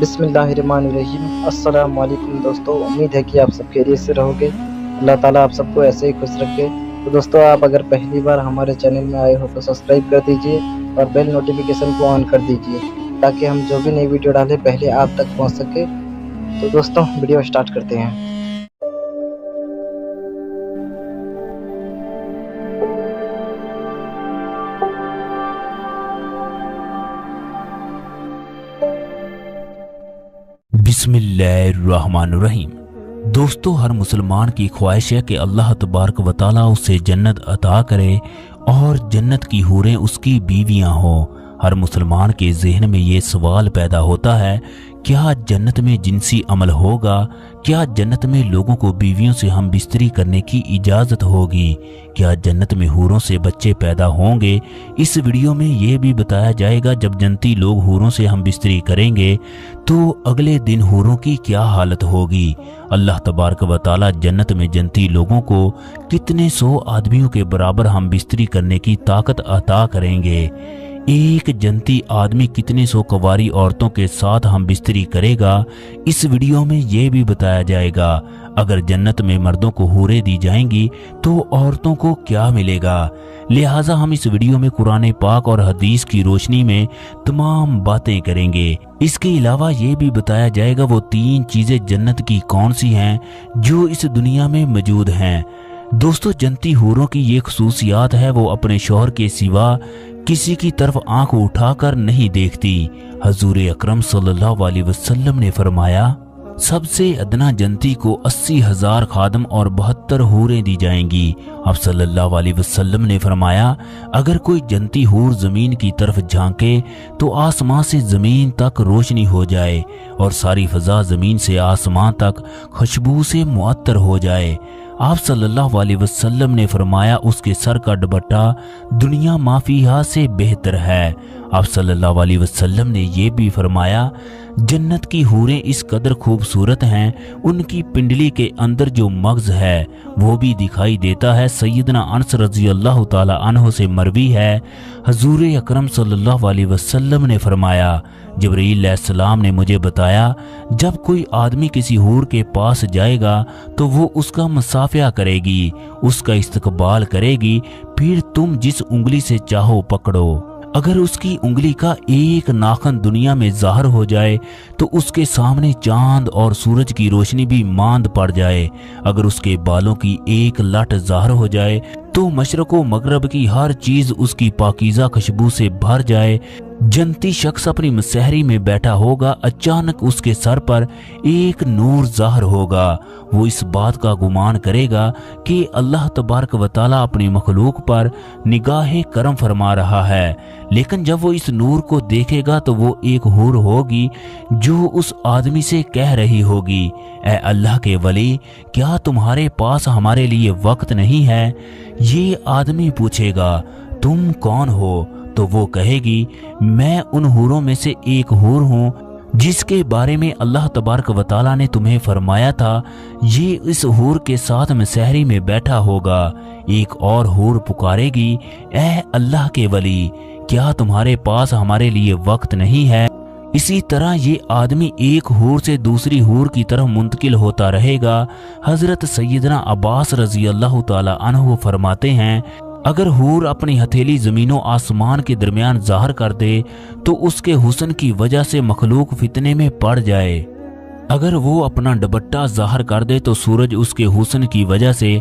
بسم اللہ الرحمن الرحیم۔ السلام علیکم دوستو، امید ہے کہ آپ سب خیریت سے رہو گے۔ اللہ تعالیٰ آپ سب کو ایسے ہی خوش رکھے۔ تو دوستو، آپ اگر پہلی بار ہمارے چینل میں آئے ہو تو سبسکرائب کر دیجئے اور بیل نوٹیفیکیشن کو آن کر دیجئے تاکہ ہم جو بھی نئی ویڈیو ڈالیں پہلے آپ تک پہنچ سکے۔ تو دوستو، ویڈیو سٹارٹ کرتے ہیں۔ بسم اللہ الرحمن الرحیم۔ دوستو، ہر مسلمان کی خواہش ہے کہ اللہ تبارک و تعالیٰ اسے جنت عطا کرے اور جنت کی حوریں اس کی بیویاں ہوں۔ ہر مسلمان کے ذہن میں یہ سوال پیدا ہوتا ہے، کیا جنت میں جنسی عمل ہوگا؟ کیا جنت میں لوگوں کو بیویوں سے ہم بستری کرنے کی اجازت ہوگی؟ کیا جنت میں حوروں سے بچے پیدا ہوں گے؟ اس ویڈیو میں یہ بھی بتایا جائے گا جب جنتی لوگ حوروں سے ہم بستری کریں گے تو اگلے دن حوروں کی کیا حالت ہوگی۔ اللہ تبارک و تعالیٰ جنت میں جنتی لوگوں کو کتنے سو آدمیوں کے برابر ہم بستری کرنے کی طاقت عطا کریں گے۔ ایک جنتی آدمی کتنے سو کواری عورتوں کے ساتھ ہم بستری کرے گا، اس ویڈیو میں یہ بھی بتایا جائے گا۔ اگر جنت میں مردوں کو حوریں دی جائیں گی تو عورتوں کو کیا ملے گا؟ لہٰذا ہم اس ویڈیو میں قرآن پاک اور حدیث کی روشنی میں تمام باتیں کریں گے۔ اس کے علاوہ یہ بھی بتایا جائے گا وہ 3 چیزیں جنت کی کون سی ہیں جو اس دنیا میں موجود ہیں۔ دوستو، جنتی حوروں کی یہ خصوصیات ہے، وہ اپنے شوہر کے سوا کسی کی طرف آنکھ اٹھا کر نہیں دیکھتی۔ حضور اکرم صلی اللہ علیہ وسلم نے فرمایا، سب سے ادنا جنتی کو 80,000 خادم اور 72 حوریں دی جائیں گی۔ اب صلی اللہ علیہ وسلم نے فرمایا، اگر کوئی جنتی حور زمین کی طرف جھانکے تو آسمان سے زمین تک روشنی ہو جائے اور ساری فضا زمین سے آسمان تک خوشبو سے معطر ہو جائے۔ آپ صلی اللہ علیہ وسلم نے فرمایا، اس کے سر کا دوپٹہ دنیا ما فیہا سے بہتر ہے۔ آپ صلی اللہ علیہ وسلم نے یہ بھی فرمایا، جنت کی حوریں اس قدر خوبصورت ہیں، ان کی پنڈلی کے اندر جو مغز ہے وہ بھی دکھائی دیتا ہے۔ سیدنا انس رضی اللہ تعالی عنہ سے مروی ہے، حضور اکرم صلی اللہ علیہ وسلم نے فرمایا، جبرائیل علیہ السلام نے مجھے بتایا، جب کوئی آدمی کسی حور کے پاس جائے گا تو وہ اس کا مصافحہ کرے گی، اس کا استقبال کرے گی، پھر تم جس انگلی سے چاہو پکڑو۔ اگر اس کی انگلی کا ایک ناخن دنیا میں ظاہر ہو جائے تو اس کے سامنے چاند اور سورج کی روشنی بھی ماند پڑ جائے۔ اگر اس کے بالوں کی ایک لٹ ظاہر ہو جائے تو مشرق و مغرب کی ہر چیز اس کی پاکیزہ خوشبو سے بھر جائے۔ جنتی شخص اپنی مسحری میں بیٹھا ہوگا، اچانک اس کے سر پر ایک نور ظاہر ہوگا۔ وہ اس بات کا گمان کرے گا کہ اللہ تبارک و تعالیٰ اپنی مخلوق پر نگاہ کرم فرما رہا ہے، لیکن جب وہ اس نور کو دیکھے گا تو وہ ایک حور ہوگی جو اس آدمی سے کہہ رہی ہوگی، اے اللہ کے ولی، کیا تمہارے پاس ہمارے لیے وقت نہیں ہے؟ یہ آدمی پوچھے گا، تم کون ہو؟ تو وہ کہے گی، میں ان حوروں میں سے ایک حور ہوں جس کے بارے میں اللہ تبارک و تعالیٰ نے تمہیں فرمایا تھا، یہ اس حور کے ساتھ مسحری میں بیٹھا ہوگا۔ ایک اور حور پکارے گی، اے اللہ کے ولی، کیا تمہارے پاس ہمارے لیے وقت نہیں ہے؟ اسی طرح یہ آدمی ایک حور سے دوسری حور کی طرف منتقل ہوتا رہے گا۔ حضرت سیدنا عباس رضی اللہ تعالی عنہ فرماتے ہیں، اگر حور اپنی ہتھیلی زمین و آسمان کے درمیان ظاہر کر دے تو اس کے حسن کی وجہ سے مخلوق فتنے میں پڑ جائے۔ اگر وہ اپنا دوپٹہ ظاہر کر دے تو سورج اس کے حسن کی وجہ سے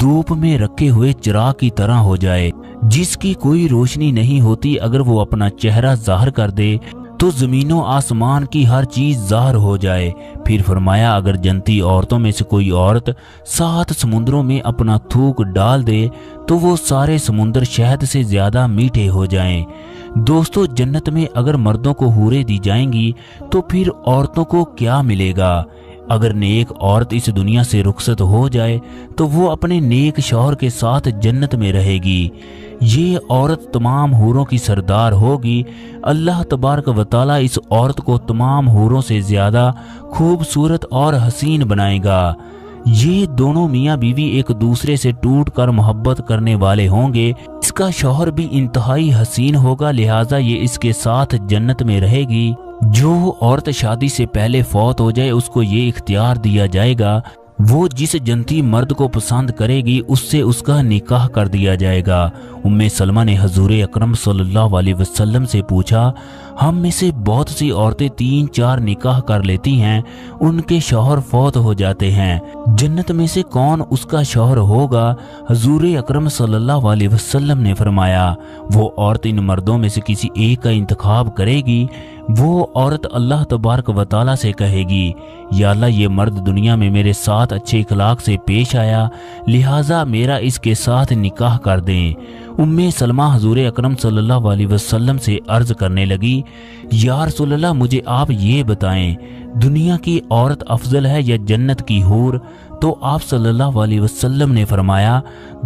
دھوپ میں رکھے ہوئے چراغ کی طرح ہو جائے جس کی کوئی روشنی نہیں ہوتی۔ اگر وہ اپنا چہرہ ظاہر کر دے تو زمین و آسمان کی ہر چیز ظاہر ہو جائے۔ پھر فرمایا، اگر جنتی عورتوں میں سے کوئی عورت 7 سمندروں میں اپنا تھوک ڈال دے تو وہ سارے سمندر شہد سے زیادہ میٹھے ہو جائیں۔ دوستو، جنت میں اگر مردوں کو حوریں دی جائیں گی تو پھر عورتوں کو کیا ملے گا؟ اگر نیک عورت اس دنیا سے رخصت ہو جائے تو وہ اپنے نیک شوہر کے ساتھ جنت میں رہے گی۔ یہ عورت تمام حوروں کی سردار ہوگی۔ اللہ تبارک و تعالیٰ اس عورت کو تمام حوروں سے زیادہ خوبصورت اور حسین بنائے گا۔ یہ دونوں میاں بیوی ایک دوسرے سے ٹوٹ کر محبت کرنے والے ہوں گے۔ اس کا شوہر بھی انتہائی حسین ہوگا، لہٰذا یہ اس کے ساتھ جنت میں رہے گی۔ جو عورت شادی سے پہلے فوت ہو جائے اس کو یہ اختیار دیا جائے گا، وہ جس جنتی مرد کو پسند کرے گی اس سے اس کا نکاح کر دیا جائے گا۔ ام سلمہ نے حضور اکرم صلی اللہ علیہ وسلم سے پوچھا، ہم میں سے بہت سی عورتیں 3-4 نکاح کر لیتی ہیں، ان کے شوہر فوت ہو جاتے ہیں، جنت میں سے کون اس کا شوہر ہوگا؟ حضور اکرم صلی اللہ علیہ وسلم نے فرمایا، وہ عورت ان مردوں میں سے کسی ایک کا انتخاب کرے گی۔ وہ عورت اللہ تبارک و تعالیٰ سے کہے گی، یا اللہ یہ مرد دنیا میں میرے ساتھ اچھے اخلاق سے پیش آیا، لہٰذا میرا اس کے ساتھ نکاح کر دیں۔ ام سلمہ حضور اکرم صلی اللہ علیہ وسلم سے عرض کرنے لگی، یا رسول اللہ مجھے آپ یہ بتائیں، دنیا کی عورت افضل ہے یا جنت کی حور؟ تو آپ صلی اللہ علیہ وسلم نے فرمایا،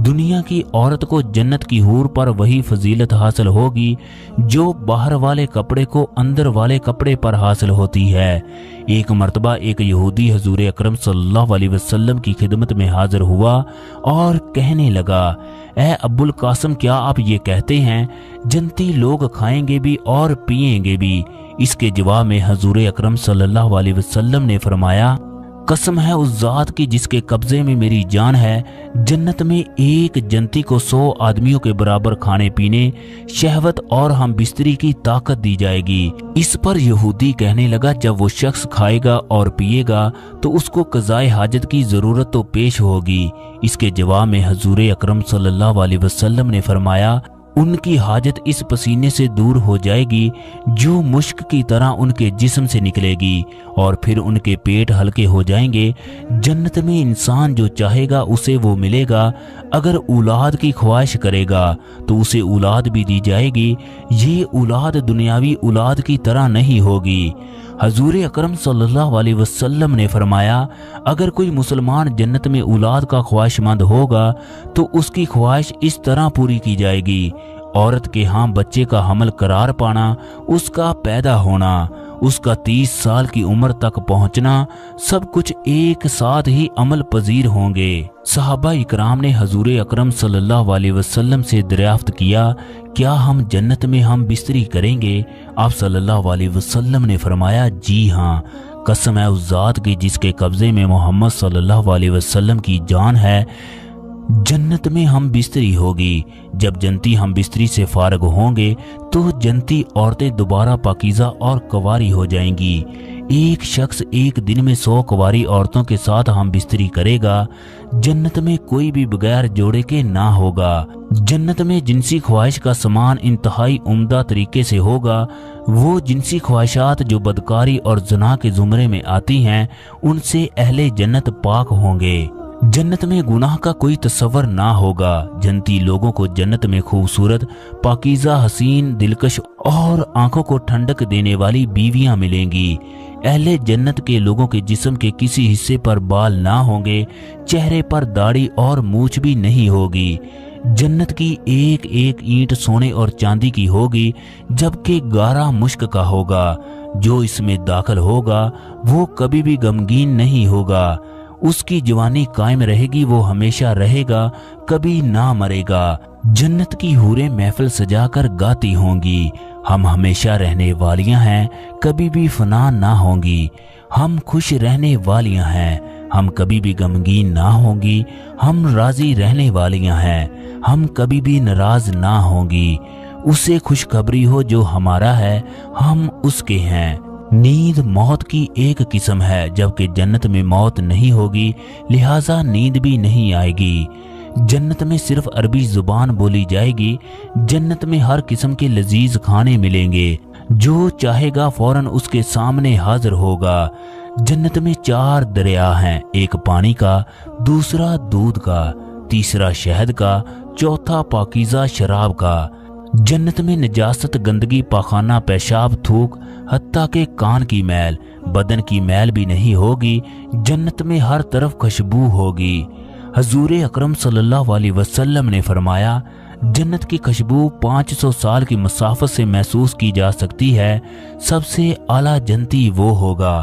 دنیا کی عورت کو جنت کی حور پر وہی فضیلت حاصل ہوگی جو باہر والے کپڑے کو اندر والے کپڑے پر حاصل ہوتی ہے۔ ایک مرتبہ ایک یہودی حضور اکرم صلی اللہ علیہ وسلم کی خدمت میں حاضر ہوا اور کہنے لگا، اے ابو القاسم، کیا آپ یہ کہتے ہیں جنتی لوگ کھائیں گے بھی اور پیئیں گے بھی؟ اس کے جواب میں حضور اکرم صلی اللہ علیہ وسلم نے فرمایا، قسم ہے اس ذات کی جس کے قبضے میں میری جان ہے، جنت میں ایک جنتی کو 100 آدمیوں کے برابر کھانے پینے، شہوت اور ہم بستری کی طاقت دی جائے گی۔ اس پر یہودی کہنے لگا، جب وہ شخص کھائے گا اور پیے گا تو اس کو قضائے حاجت کی ضرورت تو پیش ہوگی۔ اس کے جواب میں حضور اکرم صلی اللہ علیہ وسلم نے فرمایا، ان کی حاجت اس پسینے سے دور ہو جائے گی جو مشک کی طرح ان کے جسم سے نکلے گی، اور پھر ان کے پیٹ ہلکے ہو جائیں گے۔ جنت میں انسان جو چاہے گا اسے وہ ملے گا، اگر اولاد کی خواہش کرے گا تو اسے اولاد بھی دی جائے گی۔ یہ اولاد دنیاوی اولاد کی طرح نہیں ہوگی۔ حضور اکرم صلی اللہ علیہ وسلم نے فرمایا، اگر کوئی مسلمان جنت میں اولاد کا خواہش مند ہوگا تو اس کی خواہش اس طرح پوری کی جائے گی، عورت کے ہاں بچے کا حمل قرار پانا، اس کا پیدا ہونا، اس کا 30 سال کی عمر تک پہنچنا، سب کچھ ایک ساتھ ہی عمل پذیر ہوں گے۔ صحابہ اکرام نے حضور اکرم صلی اللہ علیہ وسلم سے دریافت کیا، کیا ہم جنت میں ہم بستری کریں گے؟ آپ صلی اللہ علیہ وسلم نے فرمایا، جی ہاں، قسم ہے اس ذات کی جس کے قبضے میں محمد صلی اللہ علیہ وسلم کی جان ہے، جنت میں ہم بستری ہوگی۔ جب جنتی ہم بستری سے فارغ ہوں گے تو جنتی عورتیں دوبارہ پاکیزہ اور کنواری ہو جائیں گی۔ ایک شخص ایک دن میں 100 کنواری عورتوں کے ساتھ ہم بستری کرے گا۔ جنت میں کوئی بھی بغیر جوڑے کے نہ ہوگا۔ جنت میں جنسی خواہش کا سامان انتہائی عمدہ طریقے سے ہوگا۔ وہ جنسی خواہشات جو بدکاری اور زنا کے زمرے میں آتی ہیں ان سے اہل جنت پاک ہوں گے۔ جنت میں گناہ کا کوئی تصور نہ ہوگا۔ جنتی لوگوں کو جنت میں خوبصورت، پاکیزہ، حسین، دلکش اور آنکھوں کو ٹھنڈک دینے والی بیویاں ملیں گی۔ اہل جنت کے لوگوں کے جسم کے کسی حصے پر بال نہ ہوں گے، چہرے پر داڑھی اور مونچھ بھی نہیں ہوگی۔ جنت کی ایک ایک اینٹ سونے اور چاندی کی ہوگی، جبکہ گارا مشک کا ہوگا۔ جو اس میں داخل ہوگا وہ کبھی بھی غمگین نہیں ہوگا۔ اس کی جوانی قائم رہے گی، وہ ہمیشہ رہے گا، کبھی نہ مرے گا۔ جنت کی حوریں محفل سجا کر گاتی ہوں گی، ہم ہمیشہ رہنے والیاں ہیں، کبھی بھی فنا نہ ہوں گی۔ ہم خوش رہنے والیاں ہیں، ہم کبھی بھی غمگین نہ ہوں گی۔ ہم راضی رہنے والیاں ہیں، ہم کبھی بھی ناراض نہ ہوں گی۔ اسے خوشخبری ہو جو ہمارا ہے، ہم اس کے ہیں۔ نیند موت کی ایک قسم ہے، جبکہ جنت میں موت نہیں ہوگی، لہٰذا نیند بھی نہیں آئے گی۔ جنت میں صرف عربی زبان بولی جائے گی۔ جنت میں ہر قسم کے لذیذ کھانے ملیں گے، جو چاہے گا فوراً اس کے سامنے حاضر ہوگا۔ جنت میں 4 دریا ہیں، ایک پانی کا، دوسرا دودھ کا، تیسرا شہد کا، چوتھا پاکیزہ شراب کا۔ جنت میں نجاست، گندگی، پاخانہ، پیشاب، تھوک، حتیٰ کہ کان کی میل، بدن کی میل بھی نہیں ہوگی۔ جنت میں ہر طرف خوشبو ہوگی۔ حضور اکرم صلی اللہ علیہ وسلم نے فرمایا، جنت کی خوشبو 500 سال کی مسافت سے محسوس کی جا سکتی ہے۔ سب سے اعلیٰ جنتی وہ ہوگا